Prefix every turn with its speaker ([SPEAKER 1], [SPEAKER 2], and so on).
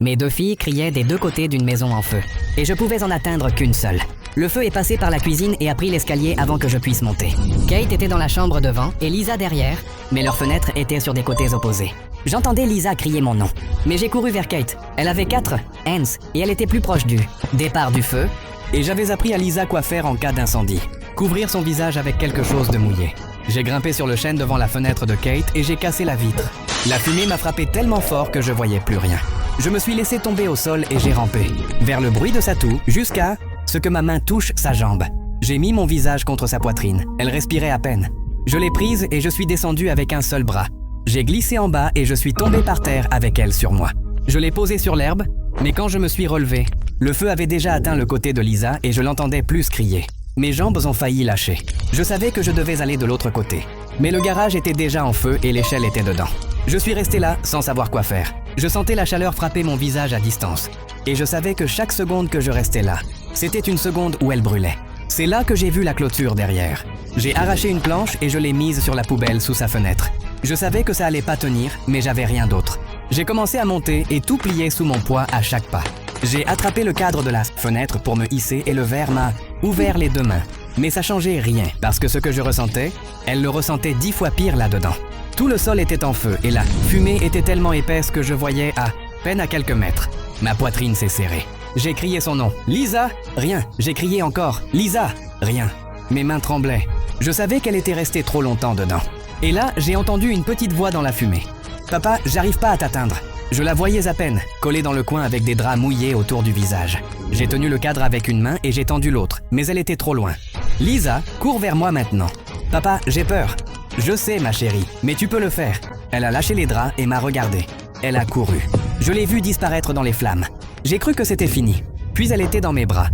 [SPEAKER 1] Mes deux filles criaient des deux côtés d'une maison en feu, et je pouvais en atteindre qu'une seule. Le feu est passé par la cuisine et a pris l'escalier avant que je puisse monter. Kate était dans la chambre devant et Lisa derrière, mais leurs fenêtres étaient sur des côtés opposés. J'entendais Lisa crier mon nom, mais j'ai couru vers Kate. Elle avait 4 hands et elle était plus proche du départ du feu, et j'avais appris à Lisa quoi faire en cas d'incendie. Couvrir son visage avec quelque chose de mouillé. J'ai grimpé sur le chêne devant la fenêtre de Kate et j'ai cassé la vitre. La fumée m'a frappé tellement fort que je voyais plus rien. Je me suis laissé tomber au sol et j'ai rampé, vers le bruit de sa toux, jusqu'à ce que ma main touche sa jambe. J'ai mis mon visage contre sa poitrine. Elle respirait à peine. Je l'ai prise et je suis descendu avec un seul bras. J'ai glissé en bas et je suis tombé par terre avec elle sur moi. Je l'ai posée sur l'herbe, mais quand je me suis relevé, le feu avait déjà atteint le côté de Lisa et je l'entendais plus crier. Mes jambes ont failli lâcher. Je savais que je devais aller de l'autre côté. Mais le garage était déjà en feu et l'échelle était dedans. Je suis resté là sans savoir quoi faire. Je sentais la chaleur frapper mon visage à distance. Et je savais que chaque seconde que je restais là, c'était une seconde où elle brûlait. C'est là que j'ai vu la clôture derrière. J'ai arraché une planche et je l'ai mise sur la poubelle sous sa fenêtre. Je savais que ça allait pas tenir, mais j'avais rien d'autre. J'ai commencé à monter et tout pliait sous mon poids à chaque pas. J'ai attrapé le cadre de la fenêtre pour me hisser et le verre m'a ouvert les deux mains. Mais ça changeait rien, parce que ce que je ressentais, elle le ressentait 10 fois pire là-dedans. Tout le sol était en feu et la fumée était tellement épaisse que je voyais à peine à quelques mètres. Ma poitrine s'est serrée. J'ai crié son nom. Lisa! Rien. J'ai crié encore. Lisa! Rien. Mes mains tremblaient. Je savais qu'elle était restée trop longtemps dedans. Et là, j'ai entendu une petite voix dans la fumée. « Papa, j'arrive pas à t'atteindre. » Je la voyais à peine, collée dans le coin avec des draps mouillés autour du visage. J'ai tenu le cadre avec une main et j'ai tendu l'autre, mais elle était trop loin. « Lisa, cours vers moi maintenant. »« Papa, j'ai peur. »« Je sais, ma chérie, mais tu peux le faire. » Elle a lâché les draps et m'a regardé. Elle a couru. Je l'ai vue disparaître dans les flammes. J'ai cru que c'était fini. Puis elle était dans mes bras.